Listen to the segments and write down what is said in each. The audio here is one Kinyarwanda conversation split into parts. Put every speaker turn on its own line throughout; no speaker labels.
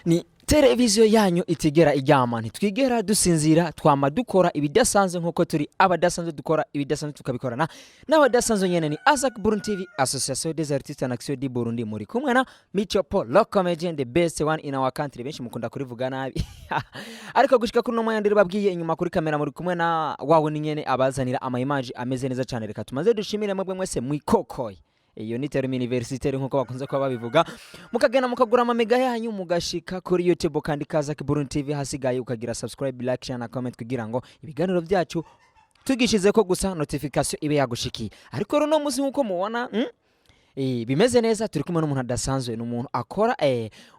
ni televiziyo yanyu itigera iryama ntitwigera dusinzira twama dukora ibidasanzwe nkuko turi abadasanzwe dukora ibidasanzwe tukabikorana n'abadasanzwe nyene ni Azak Burundi TV Association des Artistes en Action du Burundi muri kumwe na Micho Paul le comedian the best one in our country benshi mukunda kurivuga nabi ariko gushika kuri no mwandire babwiye inyuma kuri kamera muri kumwe na wawe ni nyene abazanira ama image ameze neza cyane reka tumaze dushimire mwebwe mwese mwikokoye iyo ni terme universitaire nkuko bakunze kwa babivuga mukagena mukagura amamega yanyu mugashika kuri YouTube kandi Azak Burundi TV hasigaye ukagira subscribe like share na comment kugira ngo ibiganiro byacu tugishize ko gusa notification ibe yagushikiye ariko no muzi nkuko mubona bimeze neza turi kumwe n'umuntu adasanzwe n'umuntu akora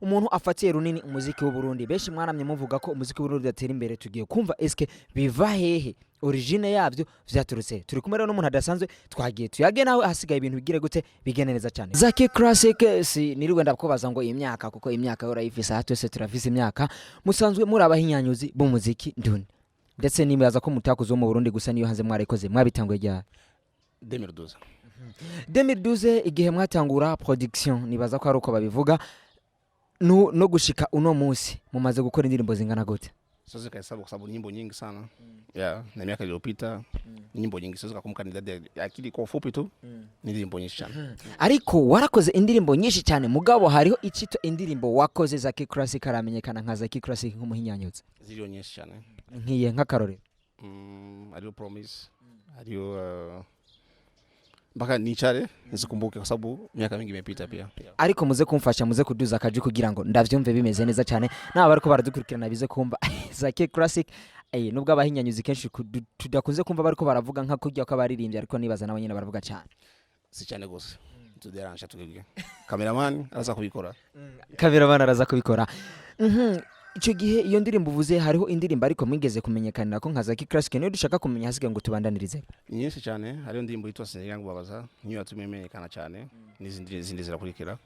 umuntu afatiye runini umuziki w'u Burundi benshi mwaramye muvuga ko umuziki w'u Burundi datera imbere tugiye kumva eske biva hehe origine yabyo vyaturutse turi kumwe n'umuntu adasanzwe twagiye tuyage nawe hasigaye ibintu bigire gute bigene neza cyane Zaki Classic si nirwe ndakubaza ngo imyaka kuko imyaka yora ifisa hatwese turavise imyaka musanzwe muri abahinyanyuzi b'umuziki nduni ndetse nibaza ko mutakuzo mu Burundi gusa niyo hanze mwarikoze mwabitangwe rya 2012 igihe mwatangura production nibaza ko ari uko babivuga no gushika uno munsi mumaze gukora indirimbo zingana gute
sasa kahesabu kwa sababu nyimbo nyingi sana na miaka iliyopita nyimbo nyingi sasa kumka ni dada akili kwa ufupi tu ni nyimbo nyingi sana
ariko warakoze indirimbo nyinshi cyane mugabo hariho icito indirimbo wakoze Zaki Classic aramenyekana nka Zaki Classic nk'umuhinyanyuzi
ziriyo nyinshi cyane
nkiye nk'akarore
ariyo promise ariyo mpaka nicare nzikumbuke kwa sababu miaka mingi imepita pia
ariko muze kumfasha muze kuduza akaji kugira ngo ndavyumve bimeze neza cyane naba ariko baradukurikirana bize kumva Zaki Classic nubwo abahinyanyuzi kenshi tudakunze kumva bariko baravuga nka kujya ko abaririmbye ariko nibaza nabo nyene baravuga cyane
si cyane gose tuderansha tugiye cameraman araza kubikora icyo gihe iyo ndirimbo uvuze hariho indirimbo ariko mwigeze kumenyekanira ko nka Zaki Classic niyo dushaka kumenya hasigaye ngo tubandanirize nyinshi cyane hariyo ndirimbo yitwa Sinzigira Nkubabaza niyo yatumenyekana cyane n'izindi zirakurikira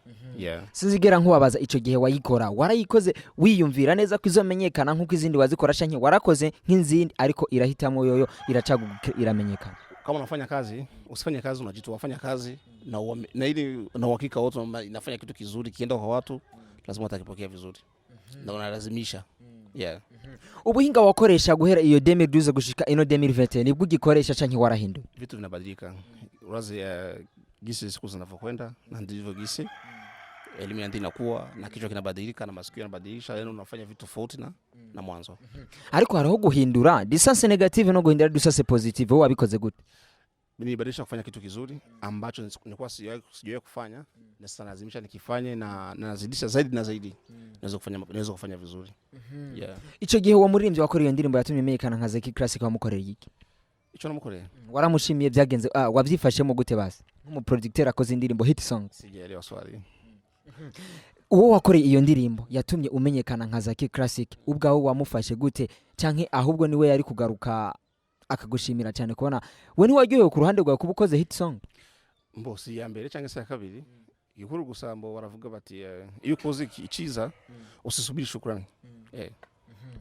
Sinzigira Nkubabaza icyo gihe wayikora warayikoze wiyumvira neza ko izomenyekana nkuko izindi wazikora canke warakoze nk'inzindi ariko irahitamo yoyo iramenyekana
kama unafanya kazi usifanye kazi unajitoa wafanya kazi na ili na uhakika wote inafanya kitu kizuri kienda kwa watu lazima utakipokea vizuri na unalazimisha
ubuhinga wakoresha guhera iyo 2012 gushika ino 2020 nibwo gikoresha canke warahinduye
vitu vinabadilika urazi gisi siku zinavyokwenda na ndivyo gisi elimu ya ndani inakuwa na kichwa kinabadilika na masikio yanabadilisha yani unafanya vitu tofauti na mwanzo
ariko haraho guhindura distance negative no guhindura distance positive wowe abikoze gute
mimi nibadilisha kufanya kitu kizuri ambacho nilikuwa sijawahi kufanya na sasa lazimisha nikifanye na nazidisha zaidi na zaidi naweza kufanya vizuri
ico gihe wa muririmbyi wakora iyo ndirimbo yatumye menyekana nka Zaki Classic wamukoreye iki
ico namukoreye
waramushimiye byagenze wavyifashemo gute basi nk'umu producteur akoze indirimbo hit song
sijaelewa swali
uwo wakoreye iyo ndirimbo yatumye umenyekana nka Zaki Classic ubwawe wamufashe gute canke ahubwo niwe yari kugaruka akagushimira cyane kubona we ntiwaryohewe ku ruhande rwawe kubukoze hit song
mbosi ya mbere cyangwa se ya kabiri igikuru gusambo baravuga bati iyo ukoze iciza usisubira shukrani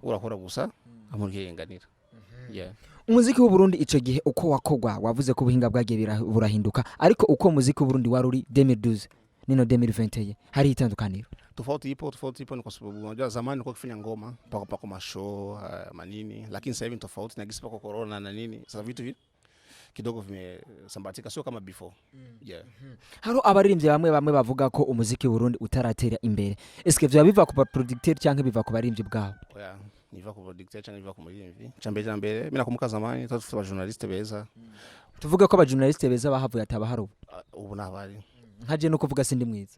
urakora gusa amuryenganira
umuziki w'u Burundi ico gihe uko wakogwa wavuze ko ubuhinga bwagiye burahinduka ariko uko umuziki w'u Burundi waruri 2012 nino 2020 hari itandukaniro
tofauti ipo ni kwa sababu unajua zamani nilikuwa kufanya ngoma pako mashow manini lakini sasa hivi tofauti na gisipa kwa corona na nini sasa vitu kidogo vimesambatika sio kama before
haro abaririmbyi bamwe bavuga ko umuziki w'u Burundi utaratera imbere eske vyo biva ku producteur cyangwa biva ku baririmbyi bwabo
niva ku producteur cyangwa niva ku muririmbyi cyambere mimi nakumbuka zamani tatufuta ba journaliste beza
tuvuga ko aba journaliste beza bahavuye atabaharo
ubu nabari
nkaje no kuvuga sindi mwiza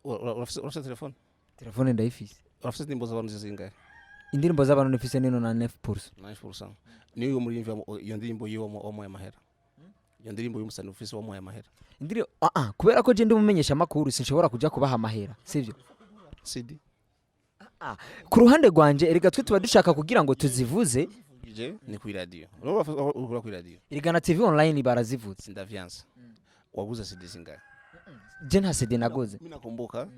urafise
telefone ndayifise
urafise indirimbo z'abantu zingahe
indirimbo z'abantu nifise nino na
9% niyo muririmbyi iyo ndirimbo yiwo omo mahera iyo ndirimbo y'umusani ufise omo mahera
indirimbo kubera ko je ndi mumenyesha makuru sinshobora kuja kubaha amahera sivyo
CD
ku ruhande rwanje erega twe tuba dushaka kugira ngo tuzivuze
ni ku radio urabura ku radio
irigana TV online barazivuze
sindavyanza waguza CD zingahe
je nta CD naguze
mimi nakumbuka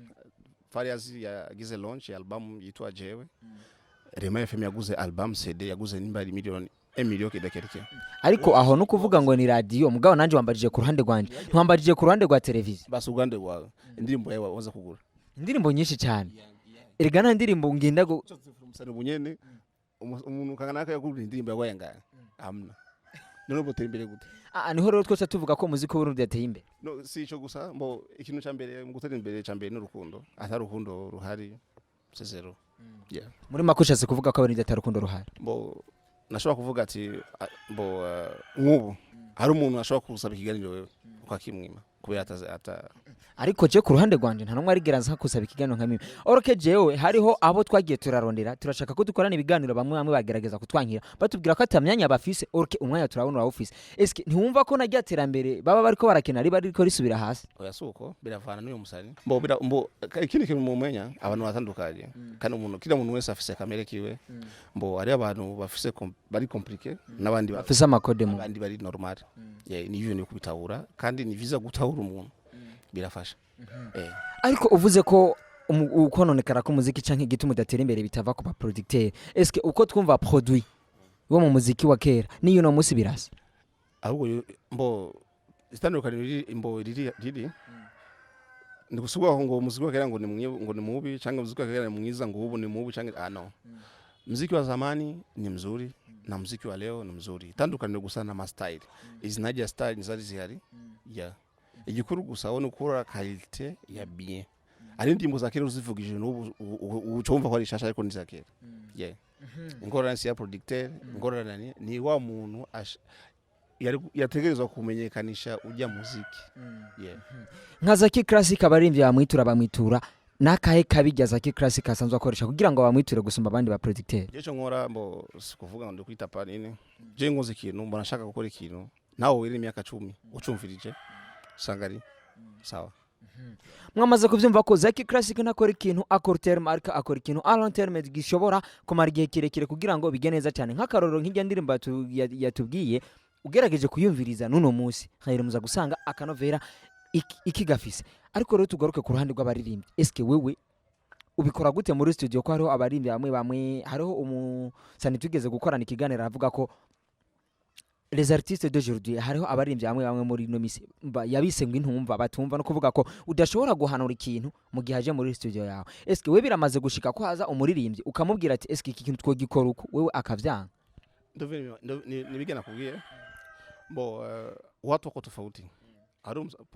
Fariaz yagize launch ya album yitwa Jewe Rema FM yaguze album CD yaguze nimba milioni emilio kidakereke
ariko aho no kuvuga ngo ni radio mugabo nanje wambarije ku ruhande rwanje ntwambarije ku ruhande rwa televiziyo
basi ugande wawe indirimbo yawe waza kugura
indirimbo nyinshi cyane erega nta ndirimbo ngenda go
umusani bunyene umuntu kangana yakugura indirimbo yagoyanga amna none botera imbere gute
niho rero twese tuvuga ko muziki w'Uburundi yateye imbere
no si ico gusa mbo ikintu ca mbere mu gutera imbere ca mbere n'urukundo atari urukundo ruhari zero
muri makushatse kuvuga ko Abarundi atari urukundo ruhari
mbo nashobora kuvuga ati mbo nk'ubu hari umuntu ashobora kusaba ikiganiro wewe ukakimwima kubera ata
ariko je ku ruhande rwanje nta numwe arigeranza kusaba ikiganiro nka mimi oroke jewe hariho abo twagiye turarondera turashaka ko dukorana ibiganiro bamwe bagerageza kutwankira batubwira ko atamyanya bafise oroke umwanya turabona office eske ntiwumva ko najya terambere baba bariko barakena ari bariko risubira hasi
oya suko biravana n'uyo musani mbo ikindi kintu mu menya abantu batandukanye kandi umuntu kila muntu wese afise kamere kiwe mbo ari abantu bafise bari compliqué nabandi
bafise amakode mu
abandi bari normal ni ivyo ni kubitahura kandi ni viza gutahura umuntu birafasha
ariko uvuze ko ukononekara ko muziki canke igituma udatera imbere bitava ku ba producteur eske uko twumva produit wo mu muziki wa kera niyo no musi birasa
ahubwo mbo istandukanye mbo riri ndikusubwa ngo muziki wa kera ngo ni mubi canke muziki wa kera ni mwiza ngo ubu ni mubi canke no muziki wa zamani ni mzuri na muziki wa leo ni mzuri tandukanye gusa na style izinaje style nzari zihari igikuru gusa wone ukura qualité ya bien ari ndimbo za kera uzivugije n'ubu ucumva ko ari shasha ariko niza kera ingorane ya producteur ingorane ni wa muntu yategerezwa kumenyekanisha ujya muziki
nka Zaki Classic abarimvyi bamwitura nakahe kabijya Zaki Classic asanzwe akoresha kugira ngo bamwiture gusumba abandi ba producteur
jecho nkora mbo sikuvuga ngo ndikwita panine je ngoze ikintu mbona nshaka gukora ikintu nawe wiri imyaka 10 ucumvirije sangari sawa
mwamaze kuvyumva ko Zaki Classic nakora ikintu a court terme ariko akora ikintu a long terme gishobora kumara igihe kirekire kugira ngo bige neza cyane nk'akarorero nk'ijya ndirimbo yatubwiye ugerageje kuyumviriza nuno munsi muza gusanga akanovera ikigafise ariko rero tugaruke ku ruhande rw'abaririmbyi eske wewe ubikora gute muri studio ko hariho abaririmbyi bamwe hariho umusani tugeze gukorana ikiganiro avuga ko les artistes d'aujourd'hui hariho abaririmbyi bamwe muri no misi yabise ngo intumva batumva no kuvuga ko udashobora guhanura ikintu mu gihe aje muri studio yawe eske we biramaze gushika ko haza umuririmbyi ukamubwira ati eske iki kintu twogikora uko wewe akavyanga
nibigena kubwiye mbo watu wako tofauti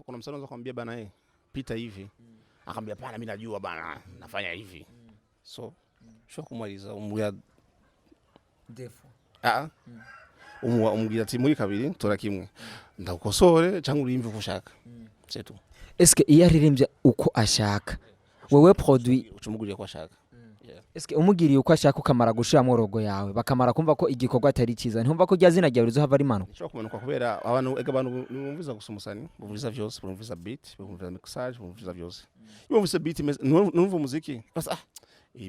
kuna msanii anaweza kumwambia bana pita hivi akamwambia pana mimi najua bana nafanya hivi so sho kumaliza umuya
defo
umubwira ati muri kabiri tora kimwe ndakosore cyangwa urimve uko ushaka setu
eske iyo aririmbye uko ashaka wewe produit
ucumuguriye ko ashaka
eske umugiriye uko ashaka ukamara gushira mu rogo yawe bakamara kumva ko igikorwa atari ciza ntumva ko ryazina ryawe rizohava rimano
cyo kumanuka kubera abantu bumviza gusumusani bumviza vyose bumviza beat bumviza mixage bumviza vyose bumviza beat numva muziki basa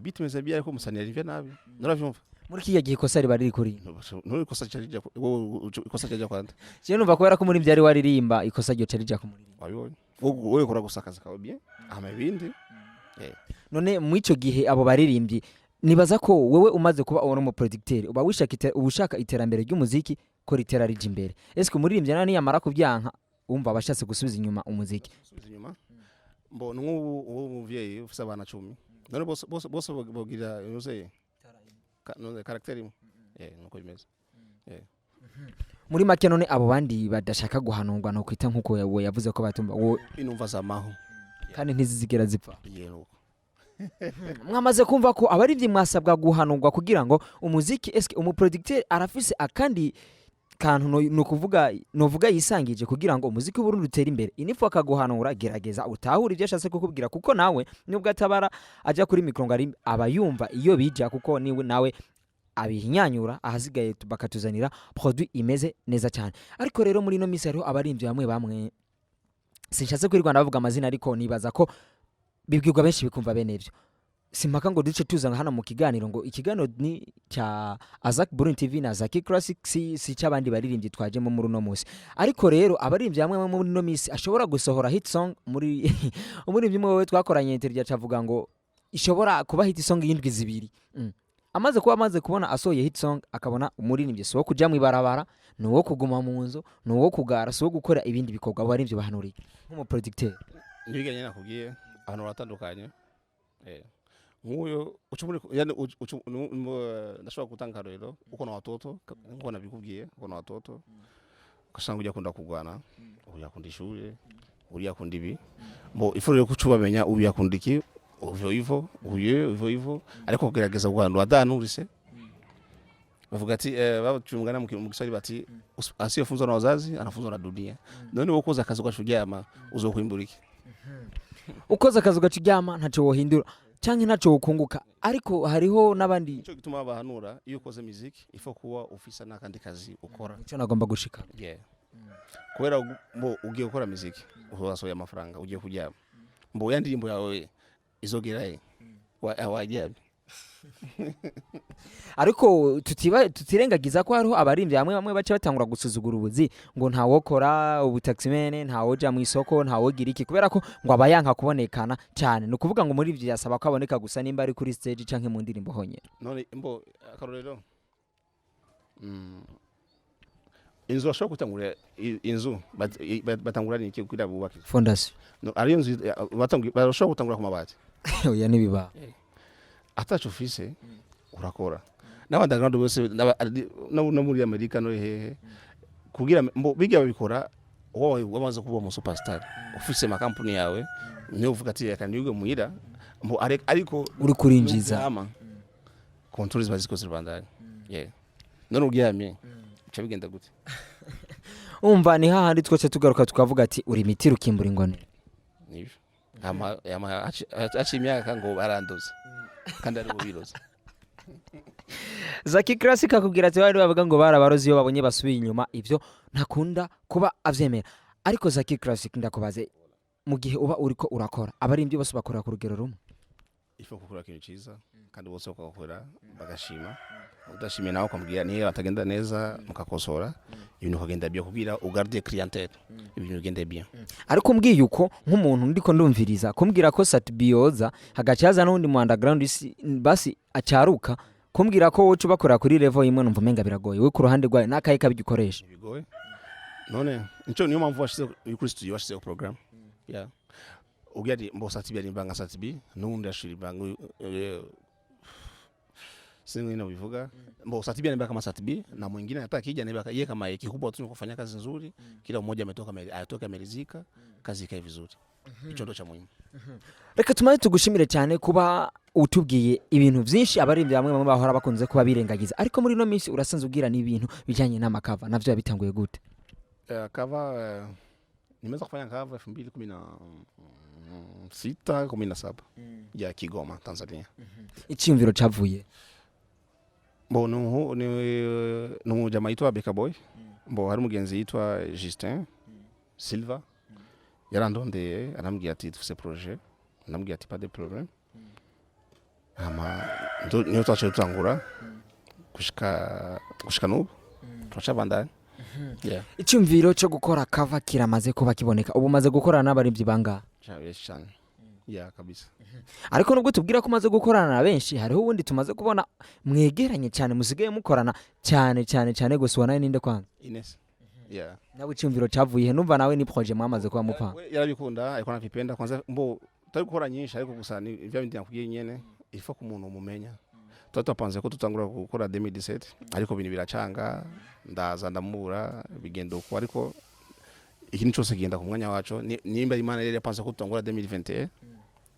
beat meze bya ariko musani yarivye nabi naravyumva
muri kiya gihe ikosa riba riri kuri
nuri kosa cyarija ikosa cyarija kwanda
je numva kubera ko muri byari waririmba ikosa ryo cyarija ku muririmba
wabibonye wowe kora gusakaza kawe bien ama ibindi
none mu ico gihe abo baririmbyi nibaza ko wewe umaze kuba uwo mu producteur uba ushaka iterambere ry'umuziki ko ritera rije imbere eske umuririmbyi nani yamara kubyanka umva abashatse gusubiza inyuma umuziki
mbona uwo muvyeyi ufise abana 10 none bose bogira yose karakteri nuko bimeze
muri make none abo bandi badashaka guhanurwa no kwita nkuko yavuze ko batumva wo
inumva zamaho
kandi ntizizigera zipfa mwamaze kumva ko abarivyi mwasabwa guhanurwa kugira ngo umuziki eske umuproducteur arafise akandi kantu no kuvuga yisangije kugira ngo umuziki w'Uburundi utere imbere inifu akaguhanura gerageza utahura ivyo ashatse kukubwira kuko nawe nubwo atabara aja kuri mikro ngari abayumva iyo bija kuko niwe nawe abihinyanyura ahazigaye bakatuzanira produit imeze neza cyane ariko rero muri no misi hariho abarimvyi bamwe sinshatse kuri Rwanda bavuga amazina ariko nibaza ko bibwirwa benshi bikumva bene ivyo simpaka ngo duce tuzanga hano mu kiganiro ngo ikiganiro ni cya Burundi TV na Zaki Classic si cy'abandi baririmbyi twajemo muri no munsi ariko rero abaririmbyi bamwe muri no misi ashobora gusohora hit song muri bimwe wowe twakoranye interview cavuga ngo ishobora kuba hit song y'indwi zibiri amaze kubona asoye hit song akabona umuririmbyi so kuja mu ibarabara nuwo kuguma mu nzo nuwo kugara so gukora ibindi bikorwa abaririmbyi bahanuriye nk'umu producteur
nibiganye nakubwiye abantu batandukanye nk'uyo ucumuri yani ndashobora gutanga rero uko na watoto uko nabikubwiye uko na watoto kasanga ujya kunda kugwana ujya kunda ishuri ujya kunda ibi mbo ifurire kucubamenya ubu yakunda iki hivyo hivyo ariko kugerageza guhanura adanurise bavuga ati babachungana mu Kiswahili bati asiyefunzwa na wazazi anafunzwa na dunia none wokoza akazi gashujyama uzokwimbura ukoza akazi gacujyama ntaco wohindura canke ntaco wokunguka ariko hariho nabandi cyo gituma abahanura iyo ukoze muziki ifo kuba ufisa nakandi kazi ukora icyo nagomba gushika kubera mbo ugiye gukora muziki uzasoya amafaranga ugiye kujyama mbo yandirimbo yawe izogeraye wajyabe ariko tutirengagiza ko hariho abarimvyi bamwe bace batangura gusuzugura ubuzi ngo ntawokora ubutaximene ntawoja mu isoko ntawogira iki kubera ko ngo abayanka kubonekana cyane no kuvuga ngo muri ivyo yasaba ko aboneka gusa nimba ari kuri stage canke mu ndirimbo honyene none mbo akarorero inzu bashobora gutangura inzu batangura ni iki kugira bubake fondation no ari inzu bashobora gutangura ku mabati oya nibiba atacho fise urakora n'abandaganda bose no muri Amerika no hehe kugira biga babikora wowe wamaze kuba mu superstar ufise makampuni yawe niyo uvuga ati reka niyuge muhira ariko uri kurinjiza hama controls baziko zirubandanya none uryamye cyo bigenda gute umva ni hahandi twose tugaruka tukavuga ati uri mitira ukimbura ingone nivyo hama achimyaka ngo barandoza kandi ari bubiroza Zaki Classic akubwira ati bari bavuga ngo barabarozi iyo babonye basubiye inyuma ivyo ntakunda kuba avyemera ariko Zaki Classic ndakubaze mu gihe uba uriko urakora abarimvyi bose bakora ku rugero rumwe ifo gukora kintu ciza kandi bose bakakora bagashima udashimye nawe kwambwira niyo atagenda neza mukakosora ibintu kagenda byo kubwira ugarde clientele ibintu bigende bien ariko mbwiye uko nk'umuntu ndiko ndumviriza kumbwira ko Satbioza hagacaza n'undi mu underground basi acaruka kumbwira ko wocu bakora kuri level imwe numva menga biragoye we ku ruhande rwaye nakaye kabigikoresha bigoye none nico niyo mpamvu washize kuri studio washize program ugari mbo Satbi mbanga Satbi n'undi ashiri mbanga singi na bivuga mbo Satbi anabaka kama Satbi na mwingine hata kija anabaka yeye kama kikubwa tu kufanya kazi nzuri kila mmoja atoka amerizika kazi ikae vizuri ico ndo cha muhimu reka tumaze tugushimire cyane kuba utubwiye ibintu byinshi abarimvyi bamwe bahora bakunze kuba birengagiza ariko muri no minsi urasanzwe ugira n'ibintu bijanye n'amakava navyo yabitanguye gute kava nimeza kufanya kava 2016-17 ya Kigoma Tanzania icyumviro cavuye mbo no jamaa yitwa Beka Boy mbo hari mugenzi yitwa Justin Silva yarandondeye arambwiye ati tufise projet ndambwiye ati pas de problème hama niyo twaje tutangura gushika nubu twacabandanya icyumviro cyo gukora cover kiramaze kuba kiboneka ubu maze gukorana n'abarimvyi banga cyane kabisa ariko nubwo tubwira ko maze gukorana na benshi hariho ubundi tumaze kubona mwegeranye cyane musigaye mukorana cyane gose wana ninde kwanga Ines nawe icyumviro cavuye numva nawe ni projet mwamaze kuba mupanga yarabikunda ariko navipenda kwanza mbo tari gukora nyinshi ariko gusa ni ivya bindi nakubwiye nyene ifa ku muntu umumenya twapanze ko tutangura gukora 2017 ariko bintu biracanga ndaza ndamura bigenda uko ariko iki nico se genda ku mwanya wacu nimba Imana yari yapanze ko tutangura 2021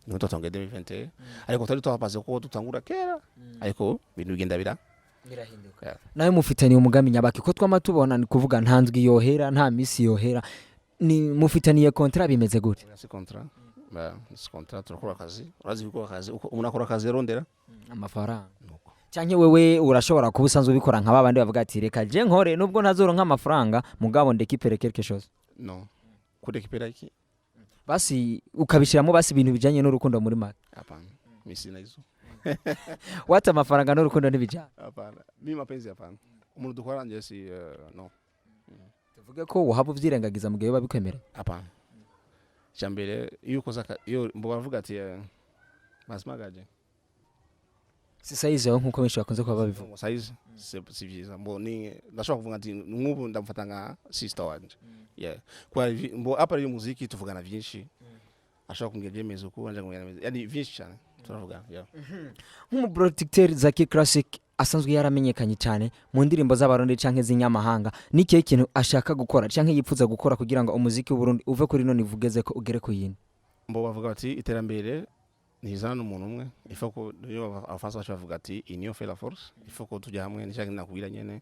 no tutangura 2021 ariko tari twapanze ko tutangura kera ariko bintu bigenda birahinduka nawe mufitaniye umugambi nyabaki ko twama tubona ni kuvuga ntanzwi yohera nta misi yohera ni mufitaniye contrat bimeze gute si contrat si contrat turakora akazi urazi gukora akazi umuntu akora akazi rondera amafaranga nuko cyanke wewe urashobora kubusanzwe ubikora nka babandi bavuga ati reka je nkore nubwo ntazoronka amafaranga mugabo ndekipere quelque chose no kudekipera iki basi ukabishiramo basi ibintu bijanye n'urukundo muri make hapana misi na izo wata amafaranga n'urukundo ntibijana hapana mimi mapenzi hapana umuntu dukora nje si no tuvuge ko uhaba uvyirengagiza mu gihe babikwemera hapana cyambere iyo ukoza iyo mbo bavuga ati masimagaje si size nkuko benshi bakunze kuba babivuga size si byiza mbo ni ndashobora kuvuga ati nk'ubu ndamufata nka sister wanje kwa mbo apa ari muziki tuvugana byinshi ashaka kumbwira byemezo ko wanje ngumya yani byinshi cyane turavuga yeah.
Nk'umuproducteur Zacky Classic asanzwe yaramenyekanye cyane mu ndirimbo z'abarundi canke z'inyamahanga n'ikihe kintu ashaka gukora canke yipfuza gukora kugira ngo umuziki w'Uburundi uve kuri none ivugeze ko ugere ku yindi
mbo bavuga bati iterambere nizana n'umuntu umwe ifo ko abafaransa bavuga ati union fait la force ifo ko tujya hamwe nishaka nakubwira nyene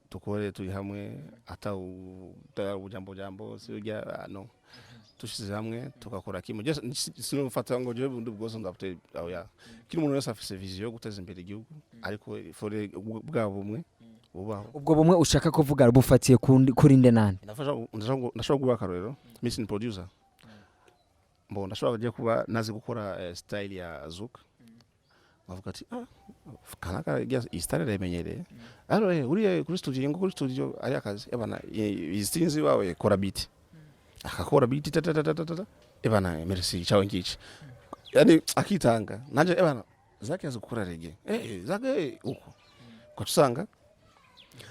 tukore turi hamwe ata ujambo sijya no tushize hamwe tukakora kimwe sino mfata ngo je bundi bwose ndapte aho ya kiri umuntu wese afise vision yo guteza imbere igihugu ariko fore ubwabo bumwe bubaho
ubwo bumwe ushaka kuvuga bufatiye kuri nde nande
ndashobora kuba karero missing producer mbo ndashobora kuba nazi gukora style ya zouk bavuga ati kanaka istyle remenyere uriye kuri studio ngo kuri studio ari akazi ebana istinzi wawe kora beat akakora beat ebana merci ciao ngici yani akitanga nanje ebana zake azukura rege zake uko ko tusanga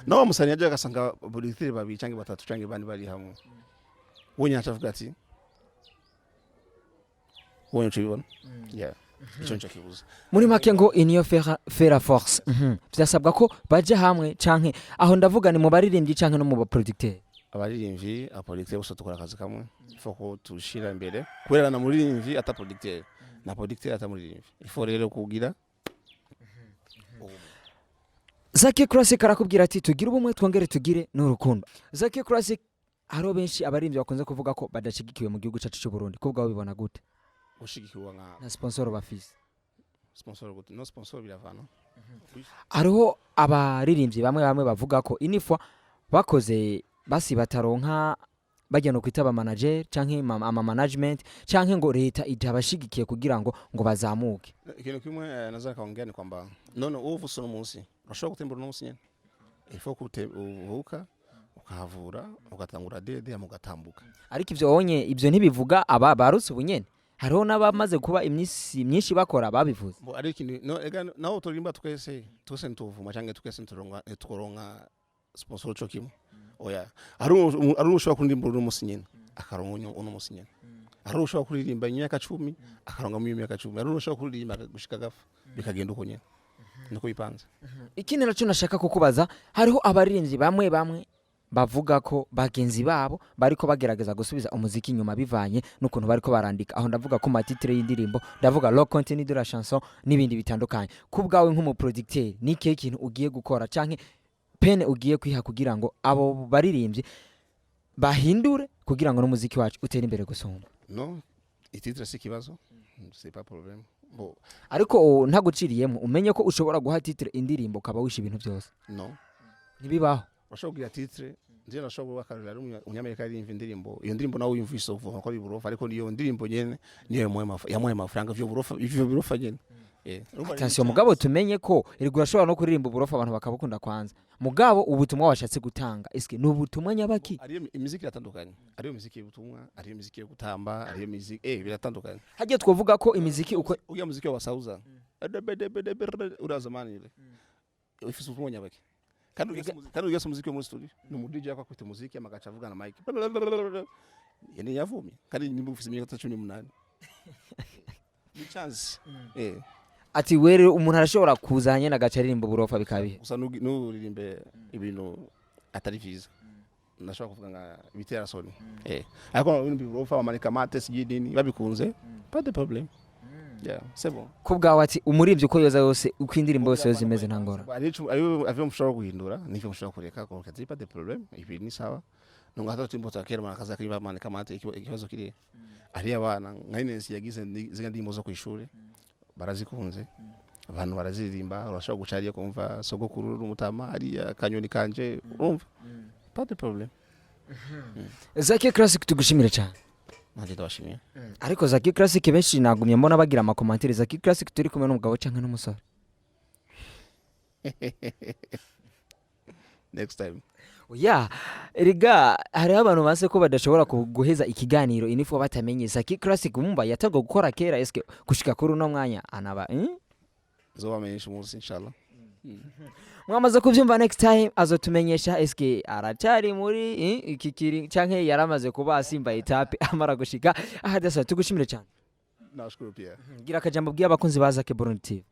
no musani yaje agasanga producteur babi canke batatu canke bandi bari hamwe wonya atavuga ati wonya chibona yeah
muri make ngo union fait la force byasabwa ko baje hamwe canke aho ndavuga ni mu baririmbyi canke no mu baproducteur
abaririmbyi aproducteur bose tukora akazi kamwe ifo ko tushira imbere kubera na muririmbyi ata producteur na producteur ata muririmbyi ifo rero kugira
Zacky Classic arakubwira ati tugira ubumwe twongere tugire n'urukundo Zacky Classic haro benshi abaririmbyi bakunze kuvuga ko badashigikiwe mu gihugu cyacu cy'u Burundi kubwabo bibona gute
ushigikiwa
na sponsor bafise
sponsor gute no sponsor biravana
hariho abaririmbyi bamwe bavuga ko inifwa bakoze basi bataronka bajya no kwitaba manager canke ama management canke ngo leta itabashigikiye kugira ngo bazamuke
ikintu kimwe nazara kaongea ni kwamba none uvu sono munsi urashobora gutembera no munsi nyene ifo kuvuka ukahavura ugatangura dede mugatambuka
ariko ivyo onye ivyo ntibivuga aba barutse ubunyene hariho n'abamaze kuba imyisi myinshi bakora babivuze
bo ari ikintu no ega naho turimba twese ntuvuma canke twese tukoronka sponsor cyo kimwe oya ari ushobora kuririmba uno munsi nyene akaronka uno munsi nyene ari ushobora kuririmba imyaka 10 akaronka mu myaka 10 ari ushobora kuririmba gushika gafa bikagenda uko nyene niko bipanze
ikindi naco nashaka kukubaza hariho abaririmbyi bamwe bavuga ko bagenzi babo bariko bagerageza gusubiza umuziki inyuma bivanye n'ukuntu bariko barandika aho ndavuga ko matitre y'indirimbo ndavuga le contenu de la chanson n'ibindi bitandukanye kubgawe nk'umuproducteur niki kintu ugiye gukora canke pene ugiye kwiha kugira ngo abo baririmbyi bahindure kugira ngo n'umuziki wacu utere imbere gusumba
no ititre si kibazo c'est pas problème bo
ariko ntaguciriyemo umenye ko ushobora guha titre indirimbo kaba wisha ibintu byose
no
nibibaho
bashobora titre nje nashobora bakarira umunyamerika ari indirimbo iyo ndirimbo nawe yumvise uvuga ko ari burofa ariko niyo ndirimbo nyene niyo yamuhe amafaranga vyo burofa nyene
attention mugabo tumenye ko iri gurashobora no kuririmba burofa abantu bakabukunda kwanza mugabo ubutumwa washatse gutanga eske n'ubutumwa nyabaki
ariyo imiziki iratandukanye ariyo muziki y'ubutumwa ariyo muziki yo gutamba ariyo muziki biratandukanye
hagiye twovuga ko imiziki uko
uya muziki wa sauza urazamani ile ifise ubutumwa nyabaki kandi ugese muziki wo muri studio no DJ yako akwita muziki amagacha avuga na mic yani yavumi kandi nimba ufise imyaka 18 ni chance
ati were umuntu arashobora kuzanye na gacaririmbo burofa bikabihe
gusa n'uririmbe ibintu atari vyiza ndashobora kuvuga nga bitera soni ariko n'uririmbe burofa bamanika mate sijidini babikunze pas de problème yeah c'est bon
kubgawe ati umuririmbyi uko yoza yose uko indirimbo yose zimeze ntangora
ayo avyo mushobora guhindura nivyo mushobora kureka ko kazi pas de problème ibi ni sawa no ngata timbo takera marakaza kiri bamanika mate ikibazo kiri ari abana nkayinesi yagize zingandi zo kwishuri barazikunze abantu barazirimba urashobora gucariye kumva sogokuru n'umutama ari akanyoni kanje urumva pas de problème
Zacky Classic tugushimire cyane
nanje ndabashimiye
ariko Zacky Classic benshi nagumye mbona bagira ama commentaires Zacky Classic turi kumwe n'umugabo canke n'umusore
next time
oya eriga hari abantu base ko badashobora guheza ikiganiro inifo batamenye Zacky Classic umumba yatago gukora kera eske gushika kuri no mwanya anaba
zobamenyesha umunsi inshallah
mwamaze kuvyumva next time azotumenyesha eske aracari muri ikikiri canke yaramaze kuba asimba etape amara gushika ahadasa tugushimire cyane
nashukuru pia.
Gira akajambo bwiye abakunzi ba ZACKY Burundi TV.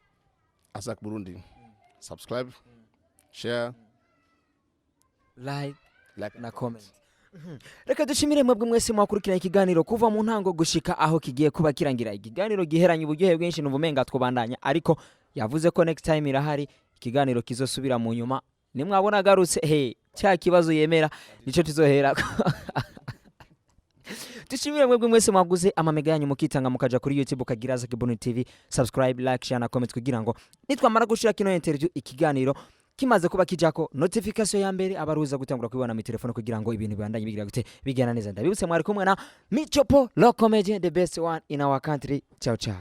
ZACKY Burundi. Subscribe, share,
like na comment. Reka dushimire mwebwe mwese mwakurikira ikiganiro kuva mu ntango gushika aho kigiye kuba kirangira. Ikiganiro giheranye uburyohe bwinshi n'ubumenga twobandanya, ariko yavuze ko next time irahari ikiganiro kizosubira mu nyuma. Nimwabona garutse cya kibazo yemera nico tuzohera. Dushimire mwebwe mwese mwaguze amamega yanyu mukitanga mukaja kuri YouTube bakagira ZACKY Burundi TV, subscribe, like, share na comment kugira ngo nitwamara gushira kino interview ikiganiro kimaze kuba kijako notification ya mbere abaruza gutangura kubibona mu telefone kugira ngo ibintu bibandanye bigira gute bigana neza. Ndabibutse mwari kumwe na Michopo, local comedian, the best one in our country. Ciao ciao.